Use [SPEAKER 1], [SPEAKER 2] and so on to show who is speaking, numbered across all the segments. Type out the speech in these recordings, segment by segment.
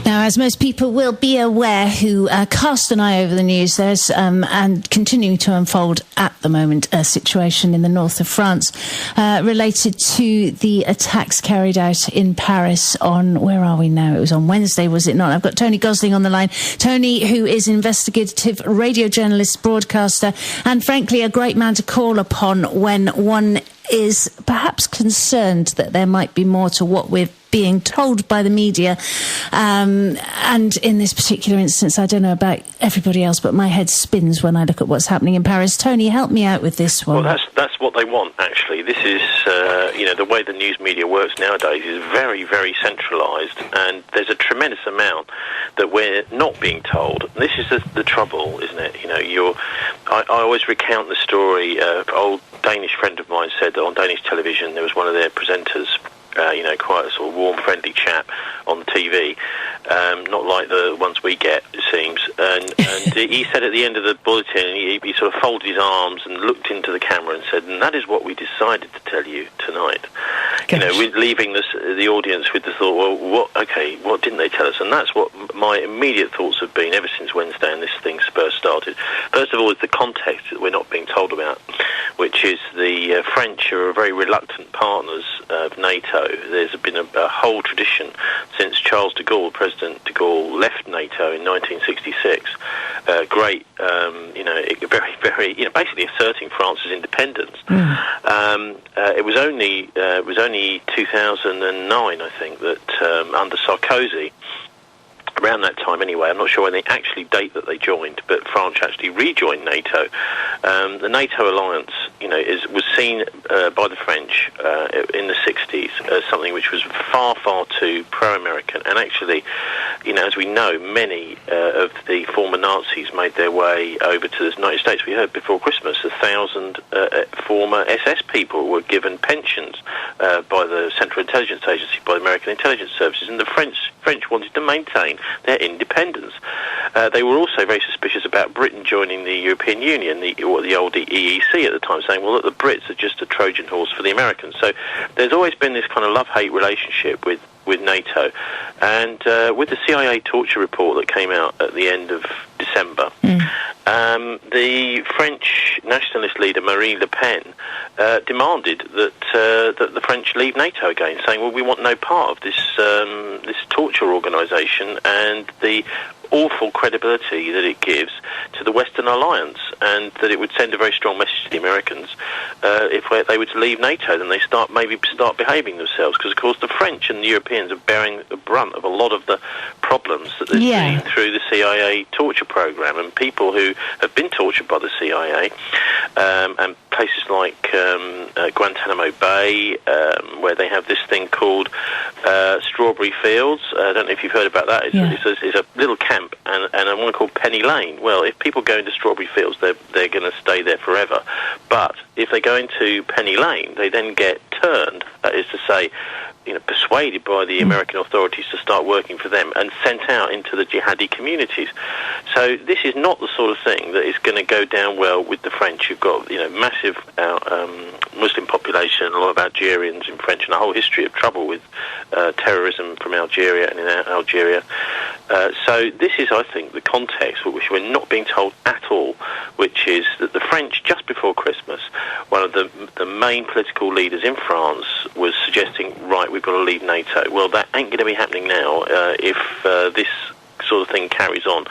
[SPEAKER 1] Now, as most people will be aware who cast an eye over the news, there's, and continuing to unfold at the moment, a situation in the north of France related to the attacks carried out in Paris on, where are we now? It was on Wednesday, was it not? I've got Tony Gosling on the line. Tony, who is investigative radio journalist, broadcaster, and frankly a great man to call upon when one is perhaps concerned that there might be more to what we're being told by the media. And in this particular instance, I don't know about everybody else, but my head spins when I look at what's happening in Paris. Tony, help me out with this one.
[SPEAKER 2] Well, that's what they want, actually. This is, the way the news media works nowadays is very, very centralised, and there's a tremendous amount that we're not being told. And this is the trouble, isn't it? I always recount the story. An old Danish friend of mine said that on Danish television there was one of their presenters, quite a sort of warm, friendly chap on TV, not like the ones we get, it seems. And he said at the end of the bulletin, he sort of folded his arms and looked into the camera and said, "And that is what we decided to tell you tonight." Gosh. We're leaving the audience with the thought, well, what didn't they tell us? And that's what my immediate thoughts have been ever since Wednesday and this thing first started. First of all, is the context that we're not being told about, which is the French are very reluctant partners of NATO. There's been a whole tradition since Charles de Gaulle, President de Gaulle, left NATO in 1966. Great, very, very, basically asserting France's independence. It was only 2009, I think, that under Sarkozy, around that time anyway, I'm not sure when the actually date that they joined, but France actually rejoined NATO. The NATO alliance, was seen by the French in the 60s as something which was far, far too pro-American. And actually, as we know, many of the former Nazis made their way over to the United States. We heard before Christmas 1,000 former SS people were given pensions by the Central Intelligence Agency, by the American intelligence services, and the French wanted to maintain their independence. They were also very suspicious about Britain joining the European Union, the old EEC at the time, saying, well, look, the Brits are just a Trojan horse for the Americans. So there's always been this kind of love-hate relationship with NATO. And with the CIA torture report that came out at the end of December, the French nationalist leader Marine Le Pen demanded that the French leave NATO again, saying, well, we want no part of this torture organisation and the awful credibility that it gives to the Western alliance, and that it would send a very strong message to the Americans if they were to leave NATO, then they start behaving themselves, because of course the French and the Europeans are bearing the brunt of a lot of the problems that they've seen through the CIA torture program, and people who have been tortured by the CIA, and places like Guantanamo Bay, where they have this thing called Strawberry Fields. I don't know if you've heard about that. It's a little camp, and one called Penny Lane. Well, if people go into Strawberry Fields, they're going to stay there forever. But if they go into Penny Lane, they then get turned, that is to say, persuaded by the American authorities to start working for them and sent out into the jihadi communities. So this is not the sort of thing that is going to go down well with the French, who've got massive Muslim population, a lot of Algerians in French, and a whole history of trouble with terrorism from Algeria and in Algeria. So this is, I think, the context which we're not being told at all, which is that the French, just before Christmas, one of the main political leaders in France was suggesting, right, we've got to leave NATO. Well, that ain't going to be happening now if this sort of thing carries on.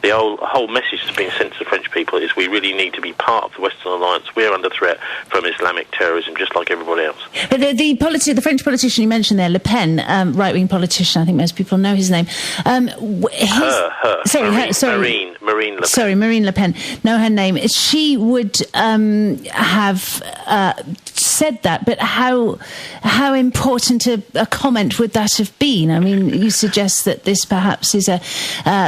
[SPEAKER 2] The whole message that's being sent to the French people is we really need to be part of the Western alliance. We're under threat from Islamic terrorism, just like everybody else. But
[SPEAKER 1] the French politician you mentioned there, Le Pen, right-wing politician, I think most people know his name.
[SPEAKER 2] Marine Le Pen.
[SPEAKER 1] Sorry, Marine Le Pen. Know her name. She would have said that, but how important a comment would that have been? I mean, you suggest that this perhaps is a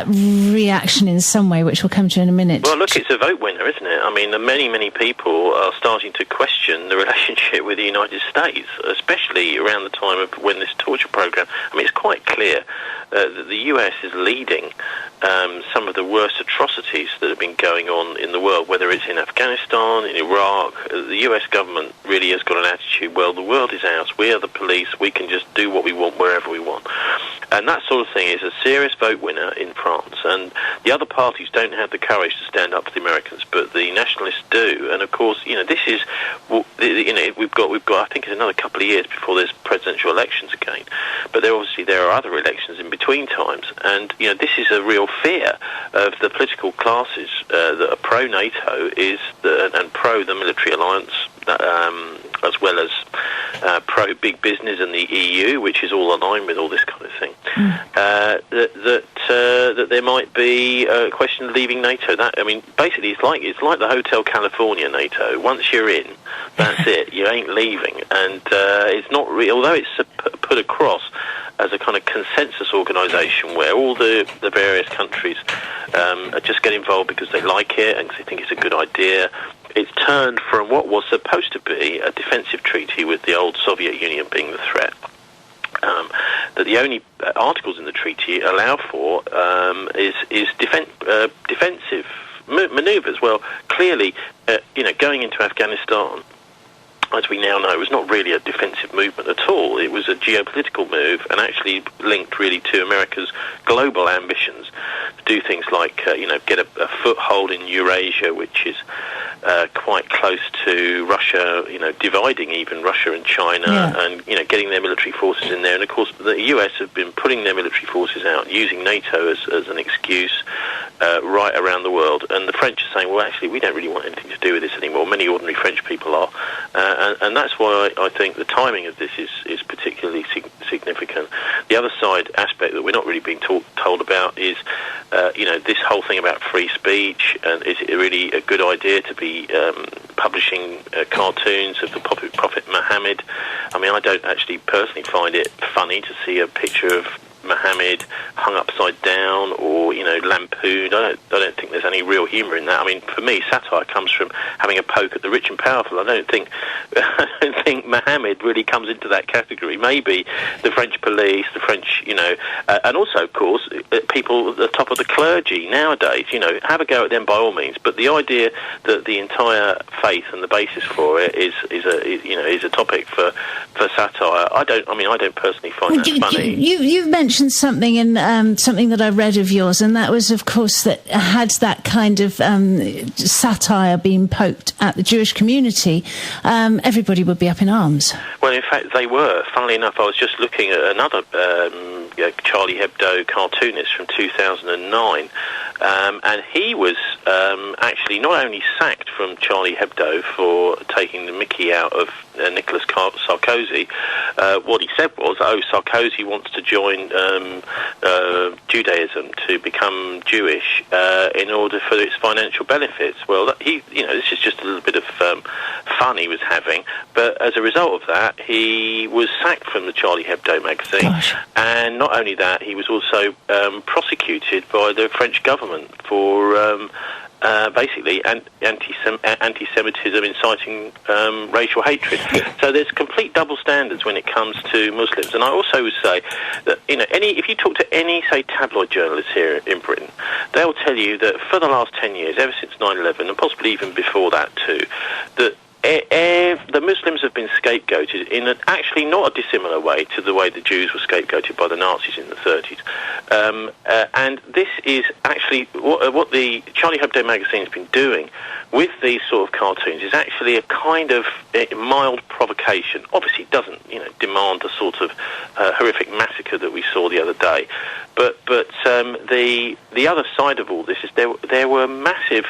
[SPEAKER 1] reaction in some way, which we'll come to in a minute.
[SPEAKER 2] Well, look, it's a vote winner, isn't it? I mean, many, many people are starting to question the relationship with the United States, especially around the time of when this torture program. I mean, it's quite clear that the US is leading some of the worst atrocities that have been going on in the world, whether it's in Afghanistan, in Iraq. The US government really has got an attitude, well, the world is ours, we are the police, we can just do what we want wherever we want. And that sort of thing is a serious vote winner in France. And the other parties don't have the courage to stand up to the Americans, but the nationalists do. And of course, this is, we've got. I think it's another couple of years before there's presidential elections again. But there are other elections in between times, and this is a real fear of the political classes that are pro-NATO and pro the military alliance, as well as pro-big business and the EU, which is all aligned with all this kind of thing. That there might be a question of leaving NATO. Basically, it's like the Hotel California NATO. Once you're in, that's it. You ain't leaving, and it's not although it's put across as a kind of consensus organisation where all the various countries just get involved because they like it and they think it's a good idea. It's turned from what was supposed to be a defensive treaty with the old Soviet Union being the threat. That the only articles in the treaty allow for is defensive manoeuvres. Well, clearly, going into Afghanistan, as we now know, was not really a defensive movement at all. It was a geopolitical move and actually linked really to America's global ambitions to do things like, get a foothold in Eurasia, which is quite close to Russia, dividing even Russia and China, and, getting their military forces in there. And, of course, the US have been putting their military forces out, using NATO as an excuse right around the world. And the French are saying, well, actually, we don't really want anything to do with this anymore. Many ordinary French people are. And that's why I think the timing of this is particularly significant. The other side aspect that we're not really being told about is, this whole thing about free speech, and is it really a good idea to be publishing cartoons of the Prophet Muhammad? I don't actually personally find it funny to see a picture of Muhammad hung upside down or lampooned. I don't think there's any real humour in that. For me, satire comes from having a poke at the rich and powerful. I don't think Muhammad really comes into that category. Maybe the French police, the French, and also, of course, people at the top of the clergy nowadays. Have a go at them by all means. But the idea that the entire faith and the basis for it is a topic for satire. I don't personally find that funny.
[SPEAKER 1] You've mentioned something in something that I read of yours, and that was, of course, that had that kind of satire being poked at the Jewish community, everybody would be up in arms.
[SPEAKER 2] Well, in fact, they were. Funnily enough, I was just looking at another Charlie Hebdo cartoonist from 2009, and he was actually not only sacked from Charlie Hebdo for taking the mickey out of Nicolas Sarkozy. What he said was, Sarkozy wants to join Judaism to become Jewish in order for its financial benefits. Well, this is just a little bit of fun he was having, but as a result of that, he was sacked from the Charlie Hebdo magazine. Gosh. And not only that, he was also prosecuted by the French government for basically anti-Semitism, inciting racial hatred. So there's complete double standards when it comes to Muslims. And I also would say that if you talk to any, say, tabloid journalists here in Britain, they'll tell you that for the last 10 years, ever since 9/11, and possibly even before that too, that the Muslims have been scapegoated in actually not a dissimilar way to the way the Jews were scapegoated by the Nazis in the 30s. And this is actually what the Charlie Hebdo magazine has been doing with these sort of cartoons is actually a kind of mild provocation. Obviously, it doesn't demand the sort of horrific massacre that we saw the other day. But the other side of all this is there were massive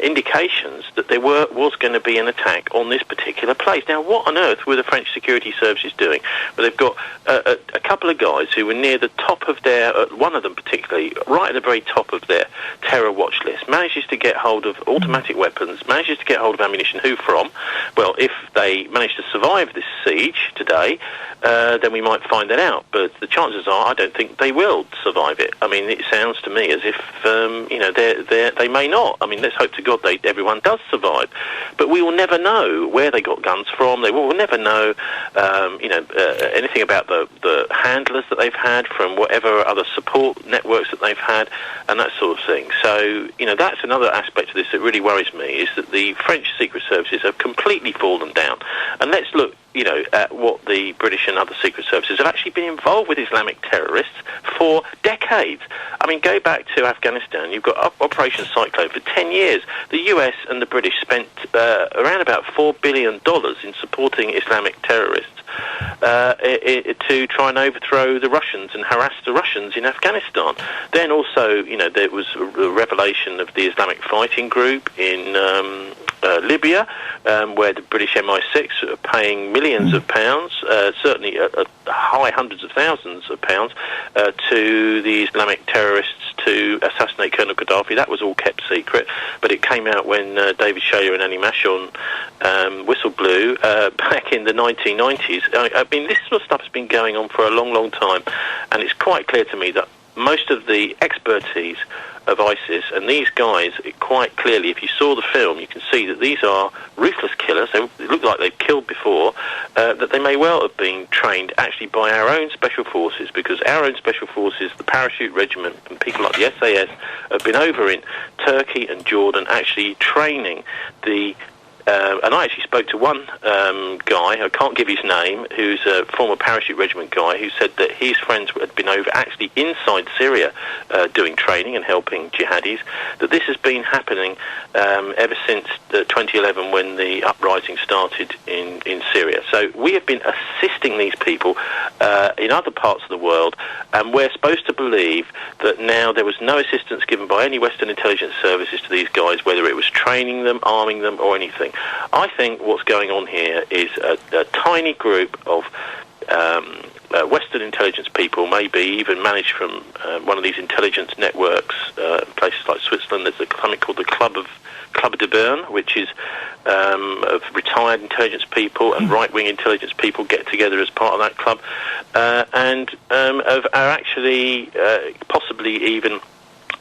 [SPEAKER 2] indications that there was going to be an attack on this particular place. Now, what on earth were the French security services doing? Well, they've got a couple of guys who were near the top of their, one of them particularly, right at the very top of their terror watch list, manages to get hold of automatic weapons, manages to get hold of ammunition. Who from? Well, if they manage to survive this siege today, then we might find that out. But the chances are, I don't think they will survive it. It sounds to me as if they may not. Let's hope to God everyone does survive. But we will never know where they got guns from. They will never know, anything about the handlers that they've had from whatever other support networks that they've had, and that sort of thing. So, that's another aspect of this that really worries me, is that the French secret services have completely fallen down. And let's look at what the British and other secret services have actually been involved with Islamic terrorists for decades. I mean, go back to Afghanistan. You've got Operation Cyclone. For 10 years, the US and the British spent around about $4 billion in supporting Islamic terrorists to try and overthrow the Russians and harass the Russians in Afghanistan. Then also, there was a revelation of the Islamic Fighting Group in Libya, where the British MI6 are paying millions of pounds, certainly high hundreds of thousands of pounds, to the Islamic terrorists to assassinate Colonel Gaddafi. That was all kept secret, but it came out when David Shayler and Annie Machon whistle blew back in the 1990s. I mean, this sort of stuff has been going on for a long, long time, and it's quite clear to me that most of the expertise of ISIS and these guys, quite clearly, if you saw the film, you can see that these are ruthless killers. They look like they've killed before, that they may well have been trained actually by our own special forces, because our own special forces, the Parachute Regiment and people like the SAS, have been over in Turkey and Jordan actually training the and I actually spoke to one guy, I can't give his name, who's a former Parachute Regiment guy, who said that his friends had been over actually inside Syria doing training and helping jihadis, that this has been happening ever since 2011 when the uprising started in Syria. So we have been assisting these people in other parts of the world, and we're supposed to believe that now there was no assistance given by any Western intelligence services to these guys, whether it was training them, arming them, or anything. I think what's going on here is a tiny group of Western intelligence people, maybe even managed from one of these intelligence networks, places like Switzerland. There's something called the Club de Bern, which is of retired intelligence people and right-wing intelligence people get together as part of that club, and are actually possibly even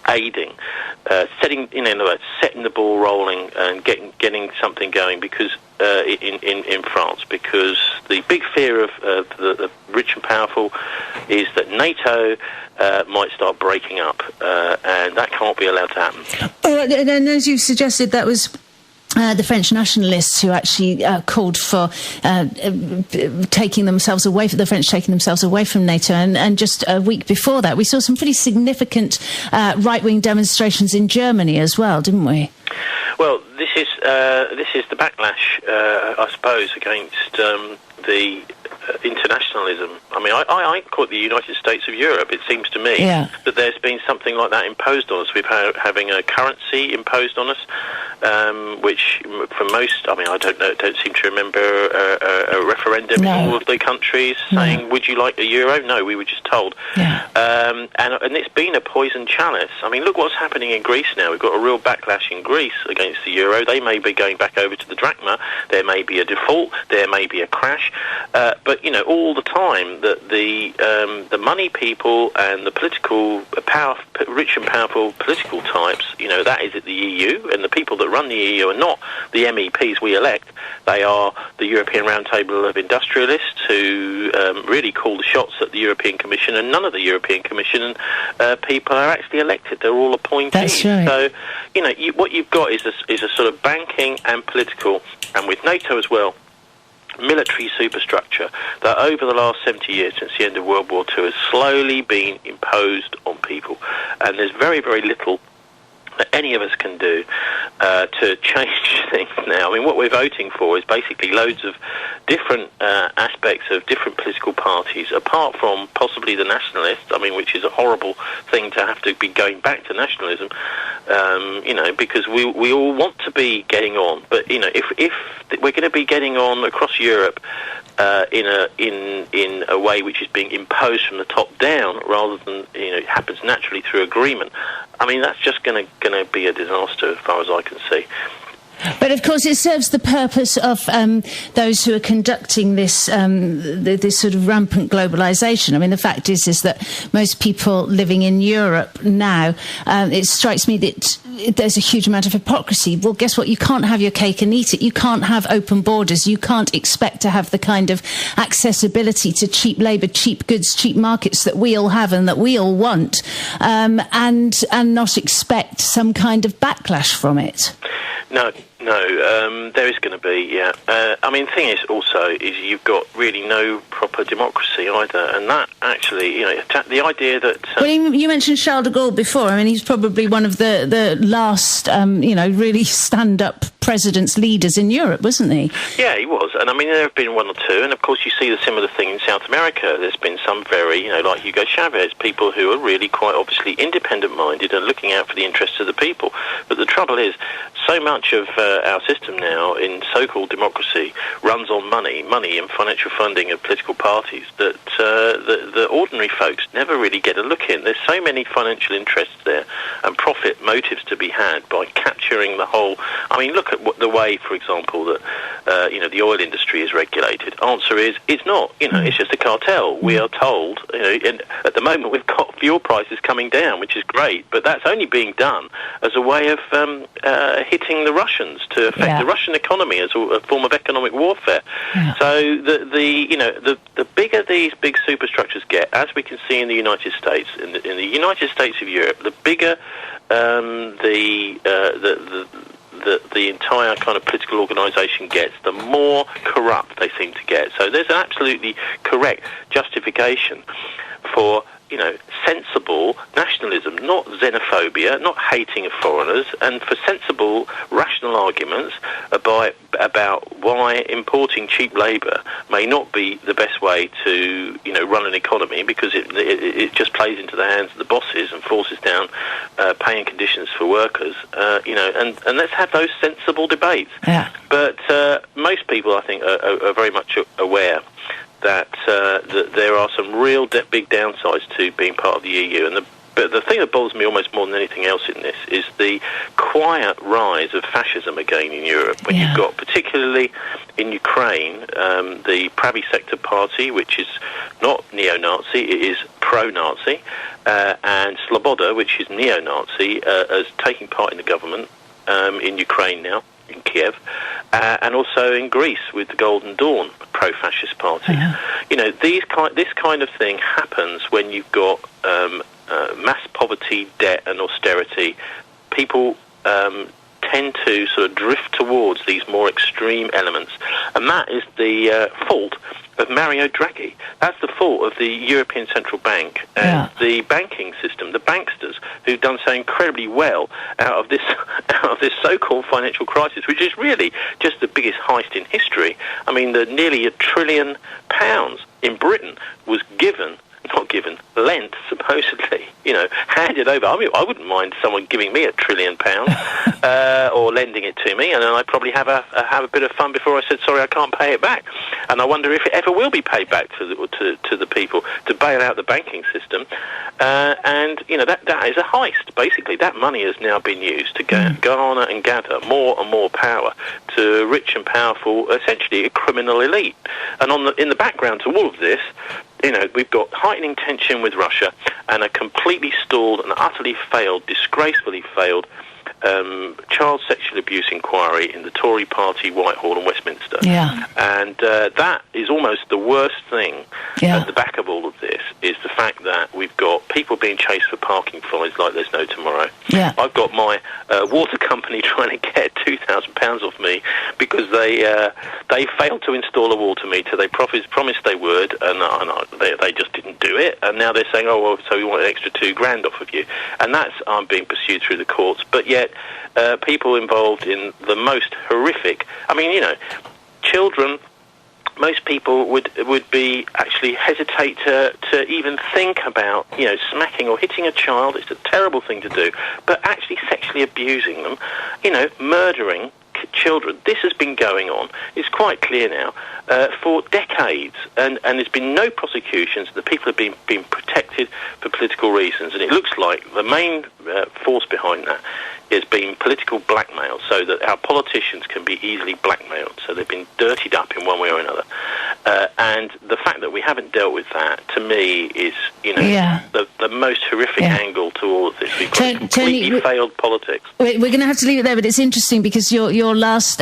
[SPEAKER 2] aiding, setting the ball rolling and getting something going, because in France, because the big fear of the rich and powerful is that NATO might start breaking up, and that can't be allowed to happen.
[SPEAKER 1] And as you suggested, that was the French nationalists who actually called for taking themselves away from NATO, and just a week before that we saw some pretty significant right-wing demonstrations in Germany as well, didn't we?
[SPEAKER 2] Well, this is the backlash, I suppose, against the internationalism. I mean, I call it the United States of Europe. It seems to me that there's been something like that imposed on us. We've having a currency imposed on us, which for most, I mean, I don't seem to remember a referendum in all of the countries saying, would you like a euro? No, we were just told. And it's been a poison chalice. I mean, look what's happening in Greece now. We've got a real backlash in Greece against the euro. They may be going back over to the drachma. There may be a default. There may be a crash. But all the time that the money people and the political rich and powerful political types, that is at the EU, and the people that run the EU are not the MEPs we elect. They are the European Roundtable of Industrialists who really call the shots at the European Commission, and none of the European Commission people are actually elected. They're all appointees.
[SPEAKER 1] That's right.
[SPEAKER 2] So, what you've got is a sort of banking and political, and with NATO as well, military superstructure that over the last 70 years, since the end of World War II, has slowly been imposed on people. And there's very, very little that any of us can do to change things now. I mean, what we're voting for is basically loads of different aspects of different political parties, apart from possibly the nationalists, I mean, which is a horrible thing to have to be going back to nationalism, because we all want to be getting on. But, if we're going to be getting on across Europe in a way which is being imposed from the top down rather than it happens naturally through agreement, I mean, that's just going to be a disaster as far as I can see.
[SPEAKER 1] But of course, it serves the purpose of those who are conducting this this sort of rampant globalisation. I mean, the fact is that most people living in Europe now, it strikes me that there's a huge amount of hypocrisy. Well, guess what? You can't have your cake and eat it. You can't have open borders. You can't expect to have the kind of accessibility to cheap labour, cheap goods, cheap markets that we all have and that we all want, and not expect some kind of backlash from it.
[SPEAKER 2] No, there is going to be, yeah. I mean, the thing is also is you've got really no proper democracy either, and that actually, the idea that...
[SPEAKER 1] well, you mentioned Charles de Gaulle before. I mean, he's probably one of the last, really stand-up presidents, leaders in Europe, wasn't he?
[SPEAKER 2] Yeah, he was. And I mean, there have been one or two, and of course you see the similar thing in South America. There's been some very, like Hugo Chavez, people who are really quite obviously independent-minded and looking out for the interests of the people. But the trouble is, so much of our system now in so-called democracy runs on money and financial funding of political parties that the ordinary folks never really get a look in. There's so many financial interests there and profit motives to be had by capturing the whole... I mean, look at the way, for example, that the oil industry is regulated. Answer is, it's not. It's just a cartel. We are told, and at the moment we've got fuel prices coming down, which is great, but that's only being done as a way of hitting the Russians to affect the Russian economy as a form of economic warfare. Yeah. So the bigger these big superstructures get, as we can see in the United States, in the United States of Europe, the bigger the entire kind of political organisation gets, the more corrupt they seem to get. So there's an absolutely correct justification for sensible nationalism, not xenophobia, not hating of foreigners, and for sensible, rational arguments about why importing cheap labour may not be the best way to, run an economy, because it just plays into the hands of the bosses and forces down paying conditions for workers, and let's have those sensible debates. Yeah. But most people, I think, are very much aware that there are some real big downsides to being part of the EU. But the thing that bothers me almost more than anything else in this is the quiet rise of fascism again in Europe. When you've got, particularly in Ukraine, the Pravi Sector Party, which is not neo-Nazi, it is pro-Nazi, and Sloboda, which is neo-Nazi, as taking part in the government in Ukraine now, in Kiev, and also in Greece with the Golden Dawn pro-fascist party. This kind of thing happens when you've got mass poverty, debt and austerity. People tend to sort of drift towards these more extreme elements, and that is the fault of Mario Draghi. That's the fault of the European Central Bank and the banking system, the banksters, who've done so incredibly well out of this so-called financial crisis, which is really just the biggest heist in history. I mean, nearly £1 trillion in Britain was lent, supposedly, handed over. I mean, I wouldn't mind someone giving me £1 trillion or lending it to me, and then I'd probably have a bit of fun before I said, sorry, I can't pay it back. And I wonder if it ever will be paid back to the people to bail out the banking system. And that is a heist. Basically, that money has now been used to garner and gather more and more power to rich and powerful, essentially a criminal elite. And in the background to all of this, we've got heightening tension with Russia and a completely stalled and utterly failed, disgracefully failed child sexual abuse inquiry in the Tory party, Whitehall and Westminster. Yeah. And that is almost the worst thing at the back of all of this, is the fact that we've got people being chased for parking fines like there's no tomorrow. Yeah. I've got my water company trying to get £2,000 off me because they failed to install a water meter. They promised they would, and they just didn't do it. And now they're saying, oh, well, so we want an extra £2,000 off of you. And that's being pursued through the courts. But yet, people involved in the most horrific... I mean, children... Most people would be actually hesitate to even think about, smacking or hitting a child. It's a terrible thing to do. But actually sexually abusing them, murdering children. This has been going on. It's quite clear now for decades, and there's been no prosecutions. The people have been protected for political reasons, and it looks like the main force behind that has been political blackmail, so that our politicians can be easily blackmailed. So they've been dirtied up in one way or another. And the fact that we haven't dealt with that, to me, is, the the most horrific angle to all of this. We've got completely failed politics.
[SPEAKER 1] We're going to have to leave it there, but it's interesting because your last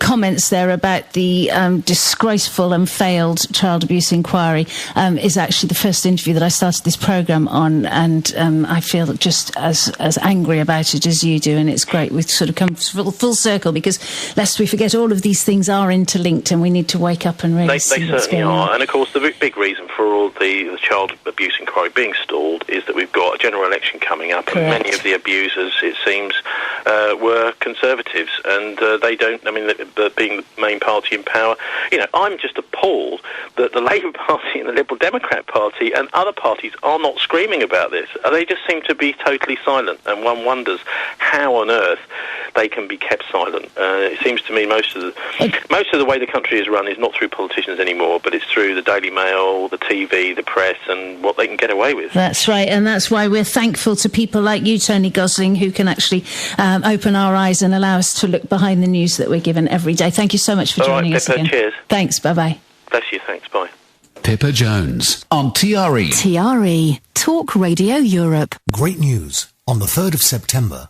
[SPEAKER 1] comments there about the disgraceful and failed child abuse inquiry is actually the first interview that I started this programme on, and I feel just as angry about it as you do, and it's great we've sort of come full circle, because lest we forget, all of these things are interlinked and we need to wake up and really see what's going on.
[SPEAKER 2] And of course the big reason for all the child abuse inquiry being stalled is that we've got a general election coming up. Correct. And many of the abusers, it seems, were Conservatives, and they don't, I mean, being the main party in power, I'm just appalled that the Labour Party and the Liberal Democrat Party and other parties are not screaming about this. They just seem to be totally silent, and one wonders how on earth they can be kept silent. It seems to me most of the way the country is run is not through politicians anymore, but it's through the Daily Mail, the TV, the press, and what they can get away with.
[SPEAKER 1] That's right, and that's why we're thankful to people like you, Tony Gosling, who can actually open our eyes and allow us to look behind the news that we're given every day. Thank you so much for joining us again.
[SPEAKER 2] Cheers.
[SPEAKER 1] Thanks, bye-bye.
[SPEAKER 2] Bless you, thanks, bye.
[SPEAKER 3] Pippa Jones on TRE.
[SPEAKER 4] TRE, Talk Radio Europe.
[SPEAKER 5] Great news. On the 3rd of September,